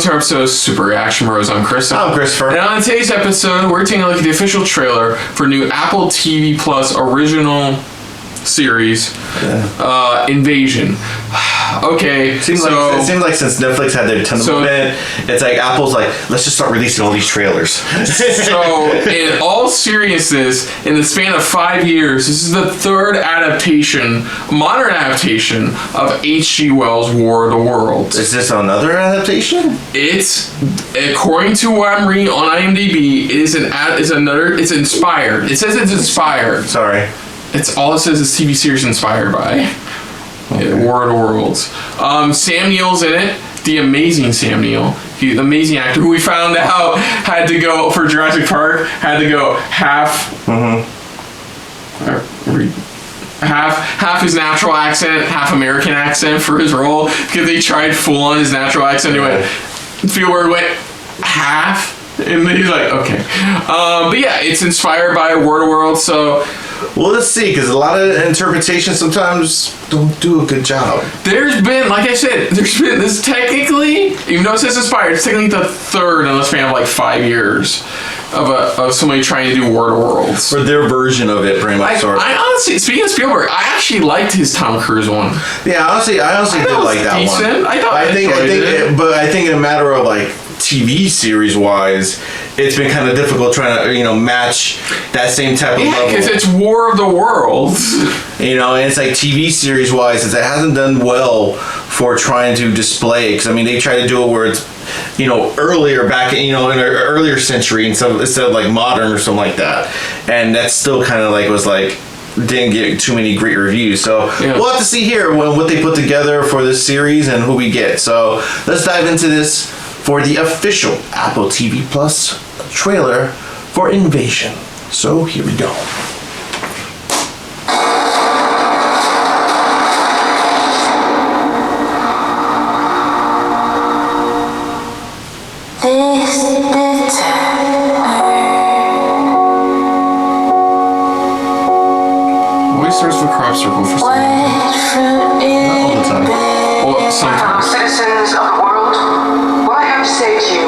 to our episode Super Reaction Bros. I'm Chris. I'm Christopher. And on today's episode, we're taking a look at the official trailer for new Apple TV Plus original series, Invasion. Okay, it seems like since Netflix had their tentacle in it, it's like Apple's like, let's just start releasing all these trailers. So, in all seriousness, in the span of 5 years, this is the third modern adaptation of H.G. Wells' War of the Worlds. Is this another adaptation? It's, according to what I'm reading on IMDb, it's inspired. It says it's inspired. Sorry. It's all it says is TV series inspired by War of the Worlds. Sam Neill's in it. The amazing Sam Neill. He's an amazing actor who we found out had to go for Jurassic Park. Had to go half his natural accent, half American accent for his role because they tried full on his natural accent. He went, Spielberg went half. And he's like, okay. But yeah, it's inspired by War of the Worlds, so... Well, let's see, because a lot of interpretations sometimes don't do a good job. There's been, like I said, this technically, even though it says inspired, it's technically the third in the span of like 5 years of somebody trying to do War of the Worlds. Or their version of it, pretty much. I honestly, speaking of Spielberg, I actually liked his Tom Cruise one. Yeah, honestly, I did like that decent. one. I think in a matter of like TV series wise, it's been kind of difficult trying to match that same type of level. Yeah, because it's War of the Worlds. And it's like TV series wise, it hasn't done well for trying to display. Because they try to do it where it's earlier back in an earlier century instead of like modern or something like that, and that's still kind of like didn't get too many great reviews. So we'll have to see here what they put together for this series and who we get. So let's dive into this for the official Apple TV Plus trailer for Invasion. So here we go. Always starts with crop circle for some reason. Not all the time. Well, sometimes. Citizens of the world, what I have to say to you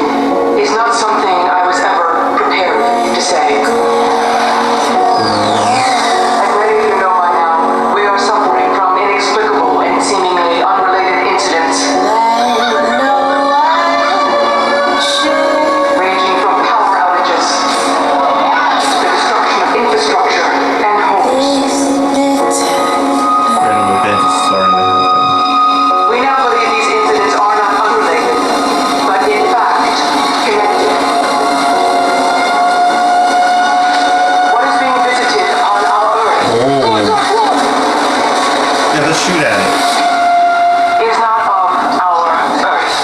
is not something I was ever prepared to say. As many of you know by now, we are suffering from inexplicable and seemingly unrelated incidents. Ranging from power outages to the destruction of infrastructure and homes. Random events is starting to happen. We now believe these incidents are not unrelated, but in fact connected. What is being visited on our Earth Yeah, let's shoot at it. is not of our Earth.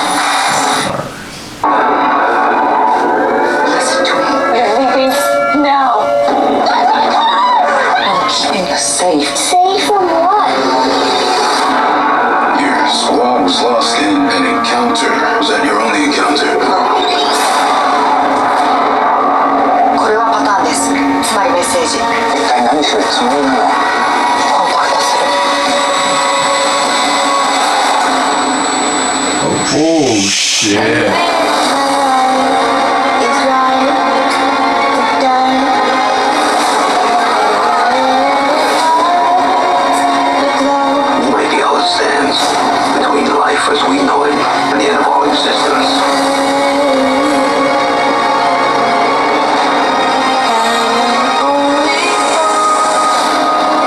Listen to me. We're leaving now. I'm keeping us safe. Safe from what? Your squad was lost in an encounter. Was that your only encounter? これはパターンです。つまりメッセージ。一体何するつもりなの？コンタクトする。Oh, shit. You might be all that stands between life as we know it and the end of all existence.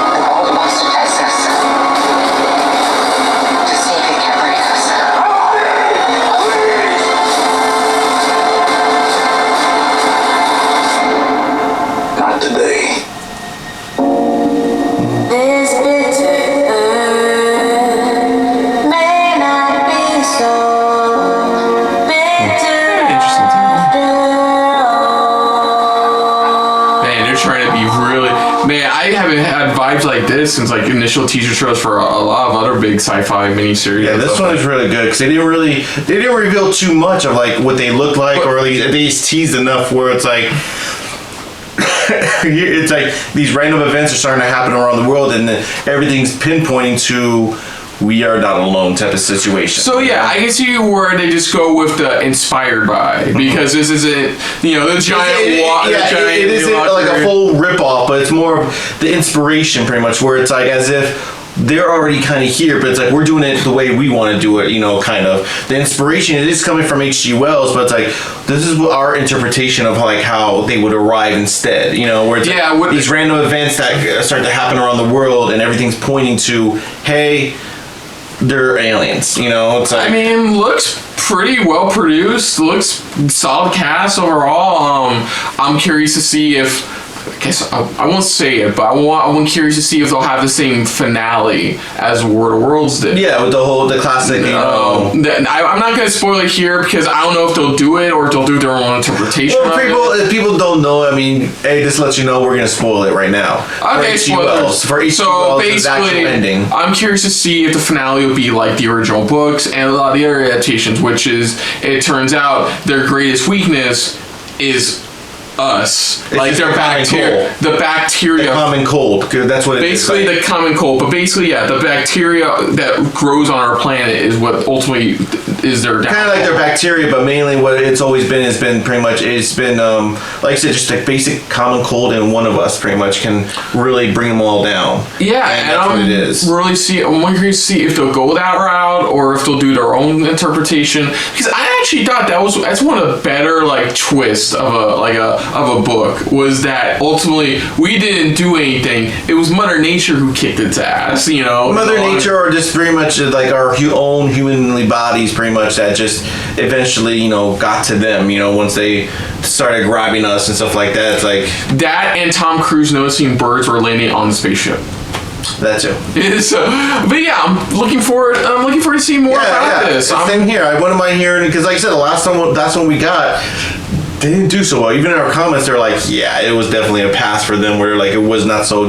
The world wants to test us. To see if it can break us. Not today. This bitter earth may not be so bitter Interesting title. after all. Man, they're trying to be really... Man, I haven't had vibes like this since like initial teaser trailers for a lot of other big sci-fi miniseries. Yeah, this one is really good because they didn't reveal too much of like what they look like, or like they teased enough where it's like it's like these random events are starting to happen around the world, and then everything's pinpointing to we are not alone type of situation. So yeah, I can see where they just go with the inspired by, because this isn't, you know, the giant walk. It isn't like a full rip-off, but it's more of the inspiration pretty much, where it's like as if they're already kind of here, but it's like we're doing it the way we want to do it, you know, kind of. The inspiration, it is coming from H.G. Wells, but it's like, this is our interpretation of like how they would arrive instead, you know, where it's like these random events that start to happen around the world and everything's pointing to, hey, they're aliens, you know. It's like, I mean, looks pretty well produced, looks solid cast overall. I'm curious to see if, I guess I won't say it, but I'm curious to see if they'll have the same finale as War of Worlds did. Yeah, with the classic. I'm not going to spoil it here because I don't know if they'll do it or if they'll do their own interpretation. Well, if people don't know, I mean, hey, just let you know, we're going to spoil it right now. Okay, spoilers. For H.G. Wells' actual ending. I'm curious to see if the finale will be like the original books and a lot of the other adaptations, which is, it turns out, their greatest weakness is us. It's like their bacteria. The bacteria. The common cold. That's what it is. Basically, the common cold. But basically, yeah, the bacteria that grows on our planet is what ultimately is their downfall. Kind of like their bacteria, but mainly what it's always been has been pretty much, it's been, like I said, just a basic common cold, and one of us pretty much can really bring them all down. Yeah, and that's what it is. I'm wondering to see if they'll go that route or if they'll do their own interpretation. Because I actually thought that's one of the better like twists of a book, was that ultimately we didn't do anything. It was Mother Nature who kicked its ass, you know. Mother Nature, or just pretty much like our own humanly bodies, pretty much, that just eventually, you know, got to them, you know, once they started grabbing us and stuff like that. It's like that, and Tom Cruise noticing birds were landing on the spaceship. That too. But yeah, I'm looking forward to seeing more about this. Same here. I wouldn't mind hearing, because like I said, the last one we got, they didn't do so well. Even in our comments, they're like, yeah, it was definitely a pass for them, where like it was not so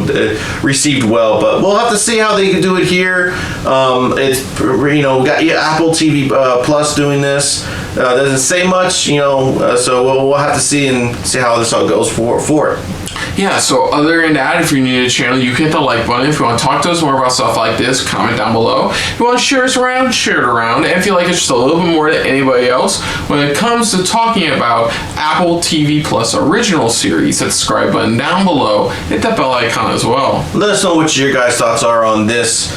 received well. But we'll have to see how they can do it here. It's, you know, we got Apple TV Plus doing this. Doesn't say much, you know, so we'll have to see how this all goes for it. Yeah, so other than that, if you're new to the channel, you can hit the like button. If you want to talk to us more about stuff like this, comment down below. If you want to share us around, share it around. And if you like it just a little bit more than anybody else, when it comes to talking about Apple TV Plus original series, hit the subscribe button down below. Hit that bell icon as well. Let us know what your guys' thoughts are on this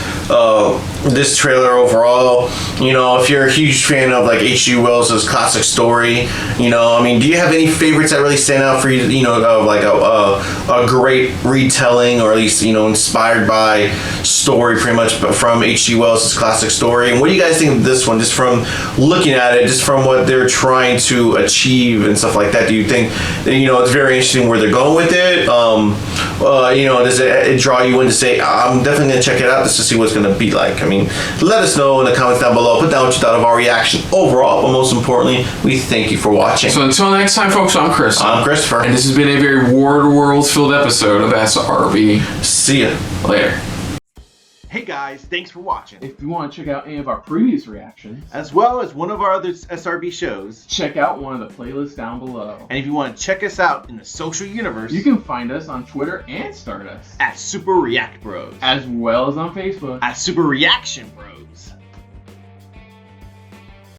trailer overall. You know, if you're a huge fan of like H.G. Wells' classic story, you know, I mean, do you have any favorites that really stand out for you? You know, of like a great retelling, or at least, you know, inspired by story, pretty much from H.G. Wells' classic story. And what do you guys think of this one, just from looking at it, just from what they're trying to achieve and stuff like that? Do you think, you know, it's very interesting where they're going with it? You know, does it draw you in to say, I'm definitely gonna check it out just to see what's gonna be like? I mean, let us know in the comments down below. Put down what you thought of our reaction overall, but most importantly, we thank you for watching. So until next time, folks, I'm Chris. I'm Christopher. And this has been a very War of the Worlds filled episode of SRB. See ya Later. Hey guys, thanks for watching. If you want to check out any of our previous reactions, as well as one of our other SRB shows, check out one of the playlists down below. And if you want to check us out in the social universe, you can find us on Twitter and Stardust at Super React Bros, as well as on Facebook at Super Reaction Bros.